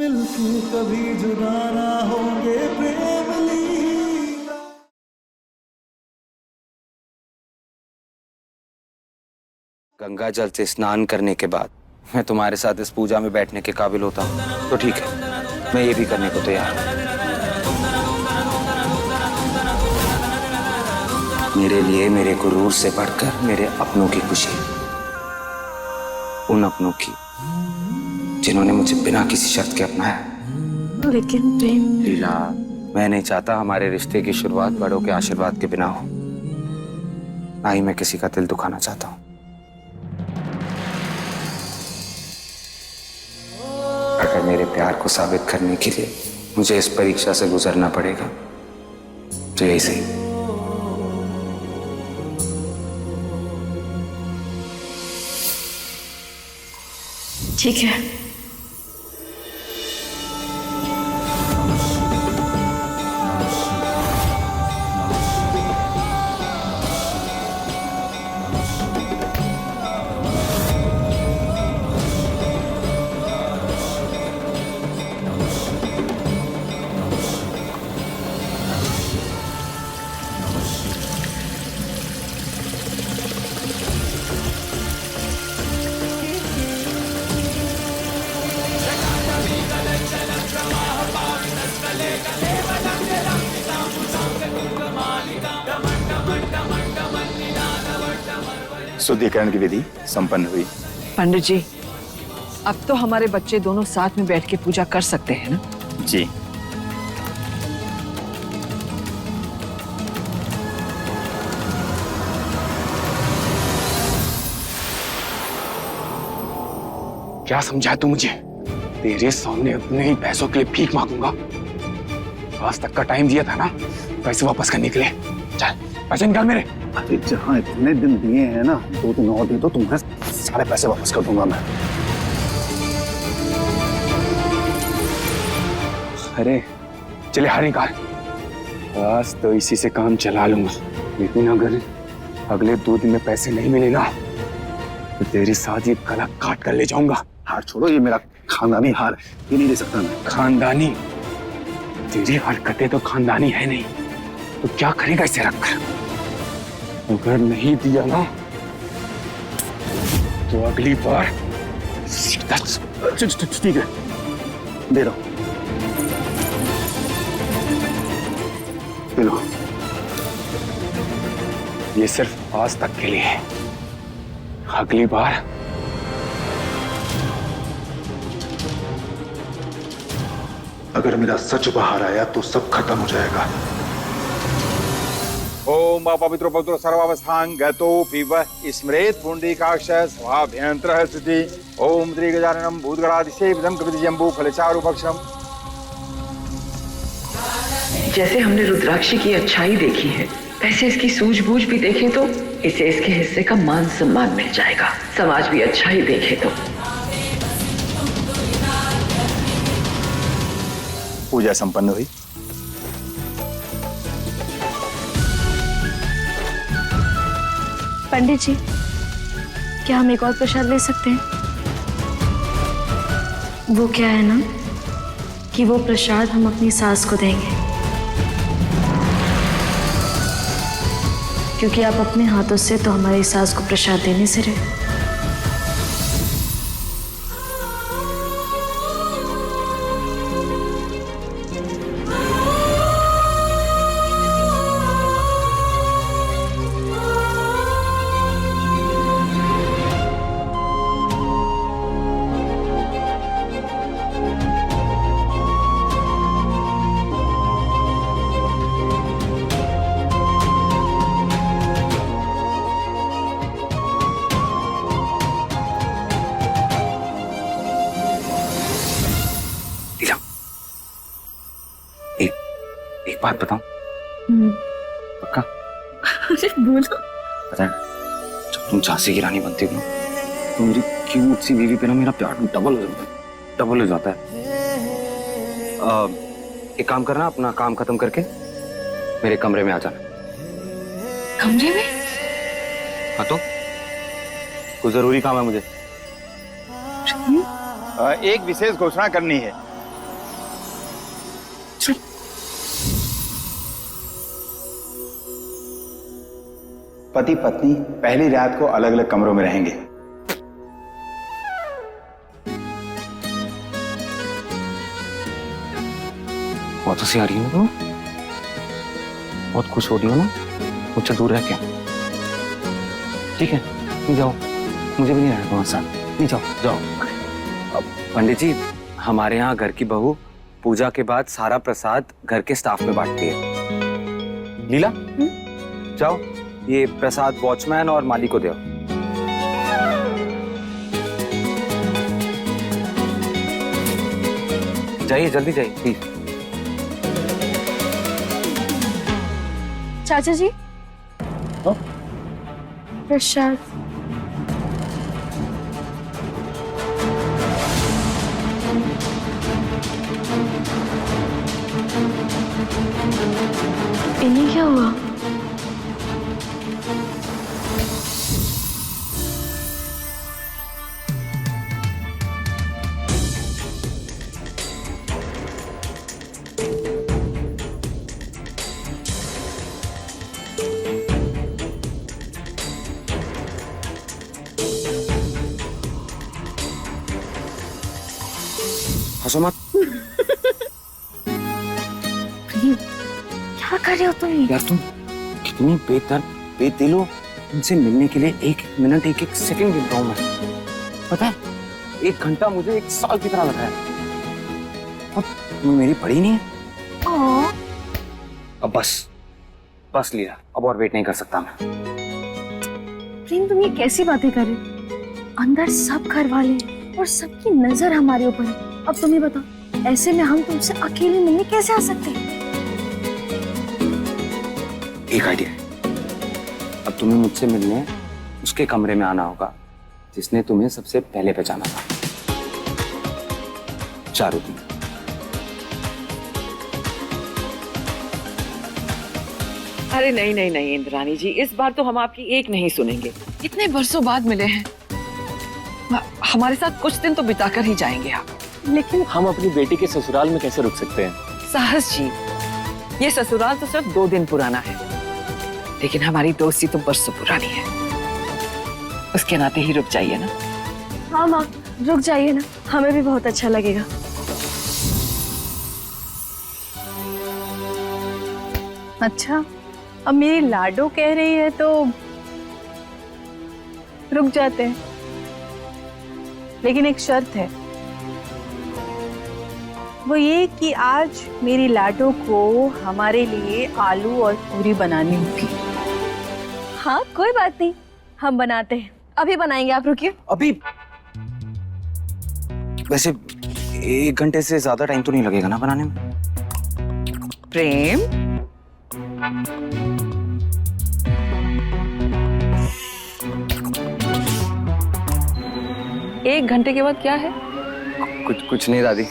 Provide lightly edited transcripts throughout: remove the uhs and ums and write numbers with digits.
मिलके कभी जुदा ना होंगे प्रेम लीला। गंगा जल से स्नान करने के बाद मैं तुम्हारे साथ इस पूजा में बैठने के काबिल होता हूँ तो ठीक है, मैं ये भी करने को तैयार हूँ। मेरे लिए मेरे गुरूर से बढ़कर मेरे अपनों की खुशी, उन अपनों की जिन्होंने मुझे बिना किसी शर्त के अपनाया। लेकिन प्रेम लीला, मैं नहीं चाहता हमारे रिश्ते की शुरुआत बड़ों के आशीर्वाद के बिना हो, ना ही मैं किसी का दिल दुखाना चाहता हूँ। अगर मेरे प्यार को साबित करने के लिए मुझे इस परीक्षा से गुजरना पड़ेगा तो यही सही। ठीक है। शुद्धिकरण की विधि संपन्न हुई। पंडित जी, अब तो हमारे बच्चे दोनों साथ में बैठ के पूजा कर सकते हैं ना? जी। क्या समझा तू मुझे? तेरे सामने अपने ही पैसों के लिए भीख मांगूंगा? आज तक का टाइम दिया था ना पैसे वापस करने के लिए। चल पैसे निकाल मेरे। अरे जहाँ इतने दिन दिए हैं ना, 2 दिन और दे दो, तुम्हारे सारे पैसे वापस कर दूंगा मैं। अरे चले हार निकाल। आज तो इसी से काम चला लूंगा, लेकिन अगर अगले 2 दिन में पैसे नहीं मिले ना तो तेरे साथ ये गला काट कर ले जाऊंगा। हार छोड़ो, ये मेरा खानदानी हार है, ये नहीं दे सकता मैं। खानदानी? तेरी हरकतें तो खानदानी है नहीं, तो क्या करेगा इसे रखकर? अगर नहीं दिया ना तो अगली बार सीधा। ठीक है, दे रहा हूं। लो, ये सिर्फ आज तक के लिए है, अगली बार अगर मेरा सच बाहर आया तो सब खत्म हो जाएगा। ओम पवित्रो पवित्रो सर्वावस्थांगतो पिबः स्मरेत् पुंडरीकाक्षः स्वाभ्यन्तरः स्थिति। ओम श्री गजाननं भूतगणाधिसेवितं कपितजम्बू फलचारुभक्षणम्। जैसे हमने रुद्राक्षी की अच्छाई देखी है, वैसे इसकी सूझबूझ भी देखें तो इसे इसके हिस्से का मान सम्मान मिल जाएगा। समाज भी अच्छाई देखे तो। पूजा संपन्न हुई। पंडित जी, क्या हम एक और प्रसाद ले सकते हैं? वो क्या है ना कि वो प्रसाद हम अपनी सास को देंगे, क्योंकि आप अपने हाथों से तो हमारी सास को प्रसाद देने से रहे। एक बात बताऊं? पक्का? अरे बोलो। पता है, जब तुम झांसी की रानी बनती हो ना तो मेरी क्यूट सी बीवी पे ना मेरा प्यार डबल हो जाता है, डबल हो जाता है। एक काम करना, अपना काम खत्म करके मेरे कमरे में आ जाना। कमरे में? हाँ तो कुछ जरूरी काम है मुझे। एक विशेष घोषणा करनी है। पति पत्नी पहली रात को अलग अलग कमरों में रहेंगे। बहुत हंसी आ रही है ना, बहुत खुश हो रही हो ना मुझसे दूर रह के। ठीक है, नहीं जाओ, मुझे भी नहीं रहना तुम्हारे साथ, नहीं जाओ जाओ। अब पंडित जी, हमारे यहाँ घर की बहू पूजा के बाद सारा प्रसाद घर के स्टाफ में बांटती है। लीला, जाओ ये प्रसाद वॉचमैन और माली को दो। जाइए, जल्दी जाइए प्लीज। चाचा जी, प्रसाद। इन्हें क्या हुआ? हंसो मत क्या कर रहे हो तुम? यार, तुम कितनी बेदर्द बेदिल हो। उनसे मिलने के लिए एक मिनट एक एक सेकंड गिनता हूं मैं। पता है, 1 घंटा मुझे 1 साल की तरह लगा है। और तुम्हें मेरी पड़ी नहीं है। अब बस लिया, अब और वेट नहीं कर सकता मैं। प्रेम, तुम ये कैसी बातें कर रहे हो? अंदर सब घर वाले हैं और सबकी नजर हमारे ऊपर है। अब तुम ही बताओ, ऐसे में हम तुमसे अकेले मिलने कैसे आ सकते हैं? एक आइडिया है। अब तुम्हें मुझसे मिलने उसके कमरे में आना होगा जिसने तुम्हें सबसे पहले पहचाना था, चारुदीन। अरे नहीं नहीं नहीं इंद्राणी जी, इस बार तो हम आपकी एक नहीं सुनेंगे। इतने बरसों बाद मिले हैं, हमारे साथ कुछ दिन तो बिताकर ही जाएंगे आप। लेकिन हम अपनी बेटी के ससुराल में कैसे रुक सकते हैं? साहस जी, ये ससुराल तो सिर्फ 2 दिन पुराना है, लेकिन हमारी दोस्ती तो बरसों पुरानी है। उसके नाते ही रुक जाइए ना। हाँ माँ, रुक जाइए ना, हमें भी बहुत अच्छा लगेगा। अच्छा, अब मेरी लाडो कह रही है तो रुक जाते हैं, लेकिन एक शर्त है, वो ये कि आज मेरी लाडो को हमारे लिए आलू और पूरी बनानी होगी। हाँ कोई बात नहीं, हम बनाते हैं, अभी बनाएंगे, आप रुकिए। अभी? वैसे 1 घंटे से ज्यादा टाइम तो नहीं लगेगा ना बनाने में? प्रेम, एक घंटे के बाद क्या है? कुछ नहीं दादी।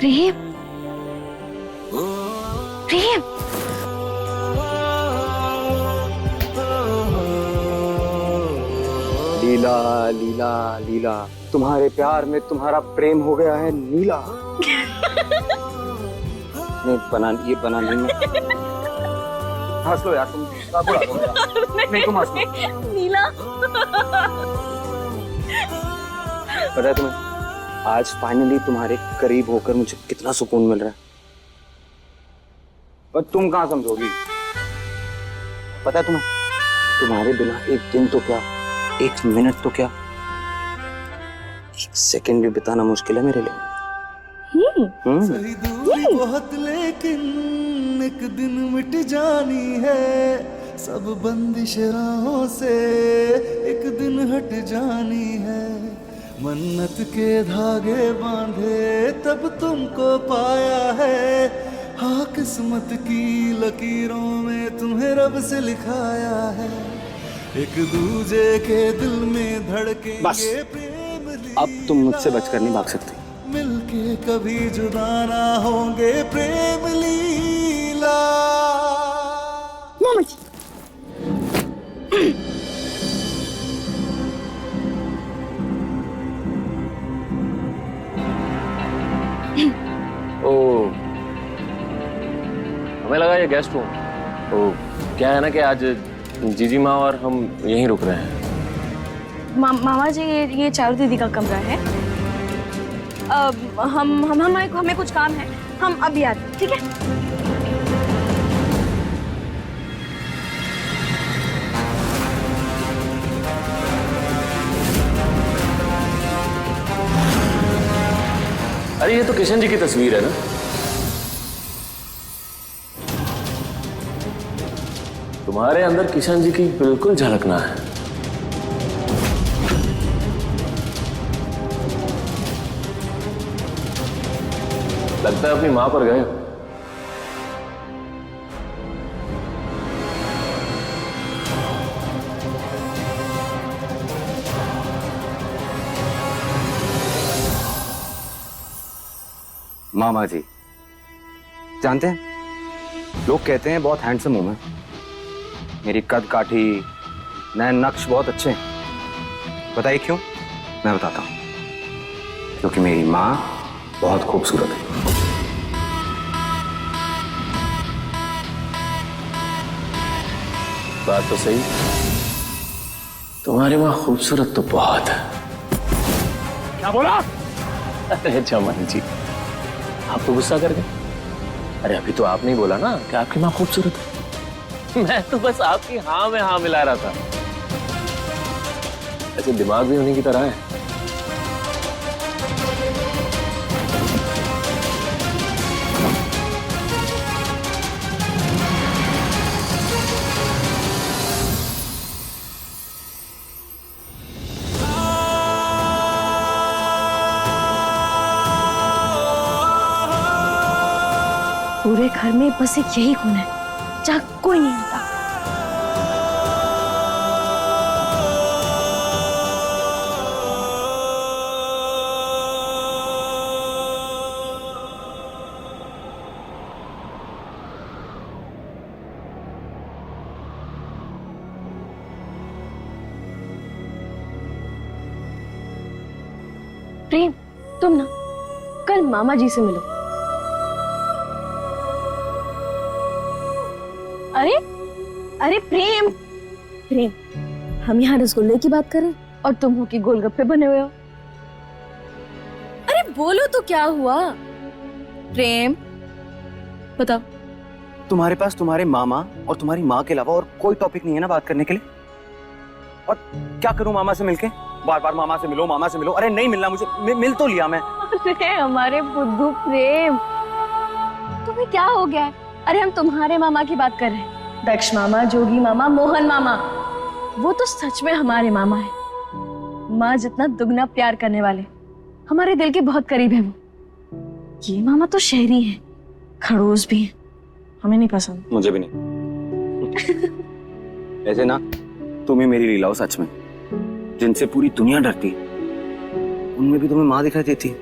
प्रेम, प्रेम, लीला लीला लीला, तुम्हारे प्यार में तुम्हारा प्रेम हो गया है नीला। ये बनाने में हंस लो यार तुम, बुरा हो गया। नहीं तुम हंस लो। नीला। पता है तुम्हें, आज फाइनली तुम्हारे करीब होकर मुझे कितना सुकून मिल रहा है। पर तुम कहाँ समझोगी। पता है तुम्हें, तुम्हारे बिना एक दिन तो क्या, एक मिनट तो क्या, एक सेकंड भी बिताना मुश्किल है मेरे लिए। सही दूरी बहुत लेकिन एक दिन मिट जानी है, सब बंदिश राहों से एक दिन हट जानी है। मन्नत के धागे बांधे तब तुमको पाया है, हाँ किस्मत की लकीरों में तुम्हें रब से लिखाया है। एक दूजे के दिल में धड़के बस, अब तुम मुझसे बचकर नहीं भाग सकती। मिलके कभी जुदा ना होंगे प्रेम लीला। मामा जी, ओ, हमें लगा ये गेस्ट रूम। ओ, क्या है ना कि आज जीजी माँ और हम यहीं रुक रहे हैं। मामा जी, ये चारू दीदी का कमरा है। हमें कुछ काम है, हम अभी आते हैं, ठीक है? अरे ये तो किशन जी की तस्वीर है ना। तुम्हारे अंदर किशन जी की बिल्कुल झलकना है। लगता है अपनी मां पर गए। मामा जी, जानते हैं, लोग कहते हैं बहुत हैंडसम हूं मैं। मेरी कद काठी, नैन नक्श बहुत अच्छे हैं। बताइए क्यों? मैं बताता हूं। क्योंकि मेरी माँ बहुत खूबसूरत है। बात तो सही, तुम्हारी माँ खूबसूरत तो बहुत है। क्या बोला? अरे चमन जी, आप तो गुस्सा कर गए। अरे अभी तो आपने ही बोला ना कि आपकी माँ खूबसूरत है। मैं तो बस आपकी हाँ में हाँ मिला रहा था। ऐसे दिमाग भी उन्हीं की तरह है। पूरे घर में बस एक यही कोना है जहाँ कोई नहीं आता। प्रेम, तुम ना कल मामा जी से मिलो। अरे अरे प्रेम, प्रेम, हम यहाँ रसगुल्ले की बात करें और तुम हो कि गोलगप्पे बने हुए हो। अरे बोलो तो क्या हुआ? प्रेम बताओ। तुम्हारे पास तुम्हारे मामा और तुम्हारी माँ के अलावा और कोई टॉपिक नहीं है ना बात करने के लिए? और क्या करूं मामा से मिलके? बार बार मामा से मिलो, मामा से मिलो। अरे नहीं मिलना मुझे, मिल तो लिया मैं। अरे हमारे बुद्धू प्रेम, तुम्हें क्या हो गया है? अरे हम तुम्हारे मामा की बात कर रहे हैं। दक्ष मामा, जोगी मामा, मोहन मामा, वो तो सच में हमारे मामा है। माँ जितना दुगना प्यार करने वाले, हमारे दिल के बहुत करीब है वो। ये मामा तो शहरी हैं, खड़ूस भी हैं, हमें नहीं पसंद। मुझे भी नहीं। ऐसे ना तुम ही मेरी लीला हो सच में, जिनसे पूरी दुनिया डरती, उनमें भी तुम्हें माँ दिखाई देती।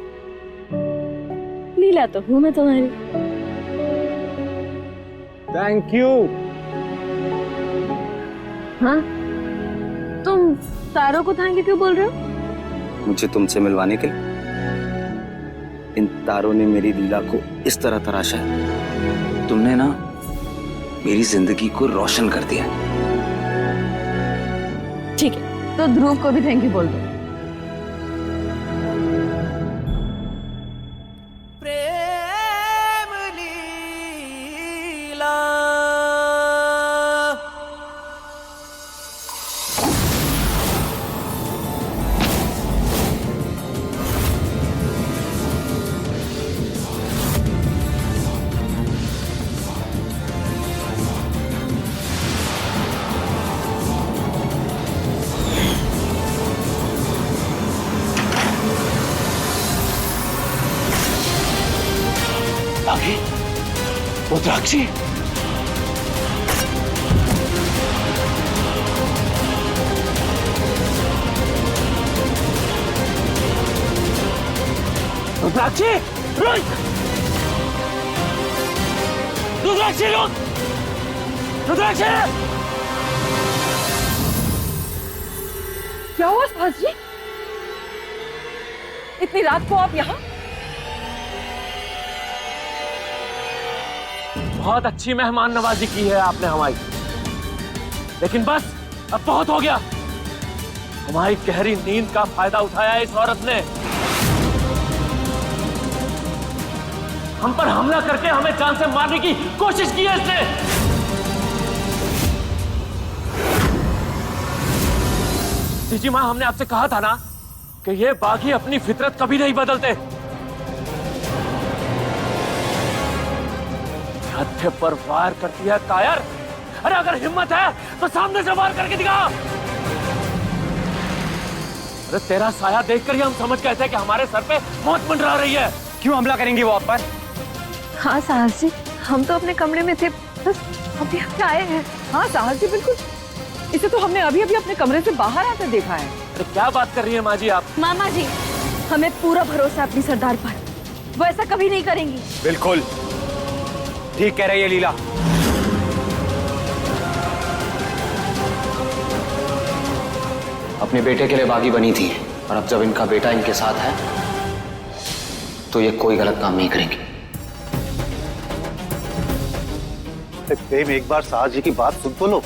लीला तो हूँ मैं तुम्हारी। Thank you. हाँ, तुम तारों को थैंक यू क्यों बोल रहे हो? मुझे तुमसे मिलवाने के लिए इन तारों ने मेरी लीला को इस तरह तराशा है। तुमने ना मेरी जिंदगी को रोशन कर दिया। ठीक है, तो ध्रुव को भी थैंक यू बोल दो। प्रेम लीला। रुद्राक्षी, रुद्राक्षी, रुक! रुद्राक्षी, रुक! रुद्राक्षी! क्या हुआ साहस जी? इतनी रात को आप यहाँ? बहुत अच्छी मेहमान नवाजी की है आपने हमारी, लेकिन बस अब बहुत हो गया। हमारी गहरी नींद का फायदा उठाया इस औरत ने। हम पर हमला करके हमें जान से मारने की कोशिश की है इसने। जीजी मां, हमने आपसे कहा था ना कि ये बागी अपनी फितरत कभी नहीं बदलते। हत्थे पर वार करती है कायर। अरे अगर हिम्मत है तो सामने से वार करके दिखा। अरे तेरा साया देखकर ही हम समझ गए थे कि हमारे सर पे मौत मंडरा रही है। क्यों हमला करेंगी वो आप पर? हाँ साहस जी, हम तो अपने कमरे में थे, बस अभी हम आए हैं। हाँ साहस जी, बिल्कुल। इसे तो हमने अभी अभी अपने कमरे से बाहर आकर देखा है। अरे क्या बात कर रही है माँ जी आप? मामा जी, हमें पूरा भरोसा अपनी सरदार पर, वो ऐसा कभी नहीं करेंगी। बिल्कुल ठीक कह रही है लीला। अपने बेटे के लिए बागी बनी थी, और अब जब इनका बेटा इनके साथ है तो ये कोई गलत काम नहीं करेंगे। प्रेम, एक बार साहस जी की बात सुन तो लो।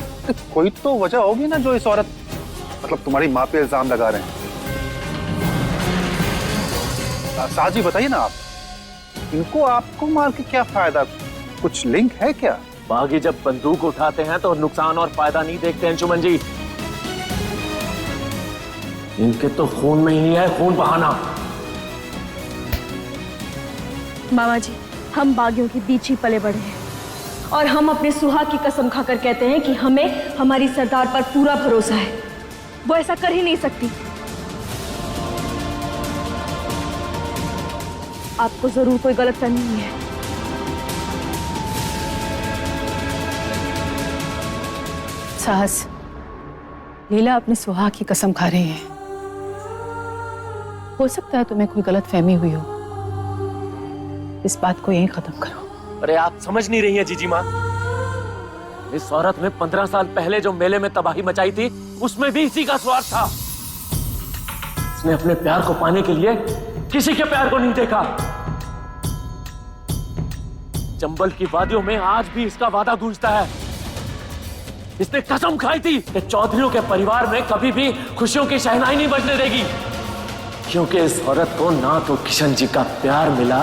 कोई तो वजह होगी ना जो इस औरत, मतलब तुम्हारी माँ पे इल्जाम लगा रहे हैं। साहस जी बताइए ना, आप इनको आपको मार के क्या फायदा? कुछ लिंक है क्या? बागी जब बंदूक उठाते हैं तो नुकसान और फायदा नहीं देखते हैं चुमन जी। इनके तो खून में ही है खून बहाना। मामा जी, हम बागियों के बीच ही पले बड़े हैं, और हम अपने सुहाग की कसम खाकर कहते हैं कि हमें हमारी सरदार पर पूरा भरोसा है। वो ऐसा कर ही नहीं सकती। आपको जरूर कोई गलतफहमी हुई है। साहस, लीला अपने सुहाग की कसम खा रही है। हो सकता है तुम्हें कोई गलत फहमी हुई हो। इस बात को यहीं खत्म करो। अरे आप समझ नहीं रही हैं जीजी माँ। इस औरत ने 15 साल पहले जो मेले में तबाही मचाई थी, उसमें भी इसी का स्वार्थ था। उसने अपने प्यार को पाने के लिए किसी के प्यार को नहीं देखा। चंबल की वादियों में आज भी इसका वादा गूंजता है। इसने कसम खाई थी कि चौधरियों के परिवार में कभी भी खुशियों की शहनाई नहीं बजने देगी, क्योंकि इस औरत को ना तो किशन जी का प्यार मिला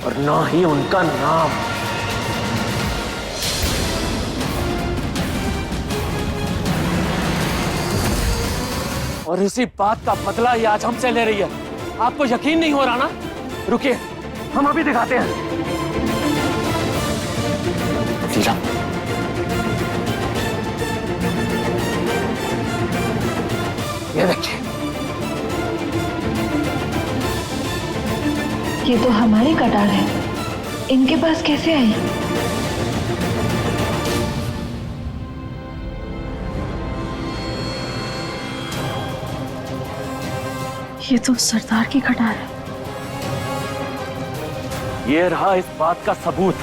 और ना ही उनका नाम। और इसी बात का बदला ये आज हमसे ले रही है। आपको यकीन नहीं हो रहा ना? रुकिए, हम अभी दिखाते हैं। लीला, ये देखिए, ये तो हमारी कटार है, इनके पास कैसे आई? ये तो सरदार की कटार है। ये रहा इस बात का सबूत।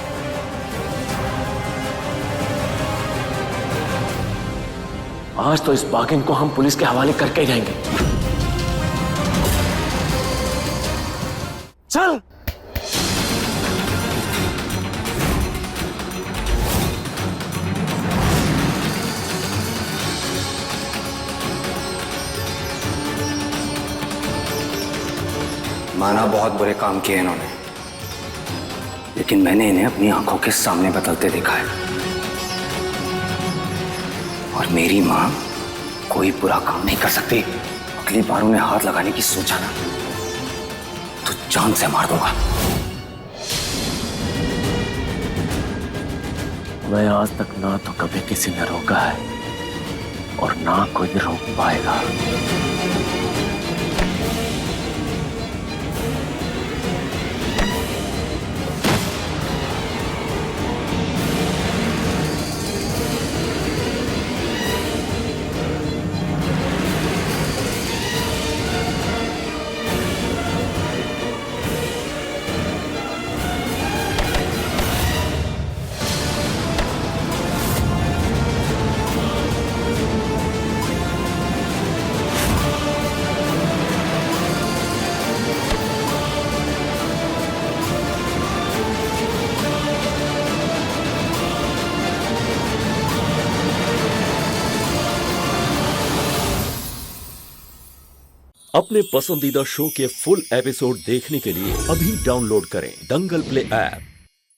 आज तो इस बागिन को हम पुलिस के हवाले करके ही रहेंगे। चल। माना बहुत बुरे काम किए इन्होंने, लेकिन मैंने इन्हें अपनी आंखों के सामने बदलते देखा है। और मेरी मां कोई बुरा काम नहीं कर सकती। अगली बार उन्हें हाथ लगाने की सोचा ना तो जान से मार दूंगा। मैं आज तक ना तो कभी किसी ने रोका है और ना कोई रोक पाएगा। अपने पसंदीदा शो के फुल एपिसोड देखने के लिए अभी डाउनलोड करें दंगल प्ले ऐप।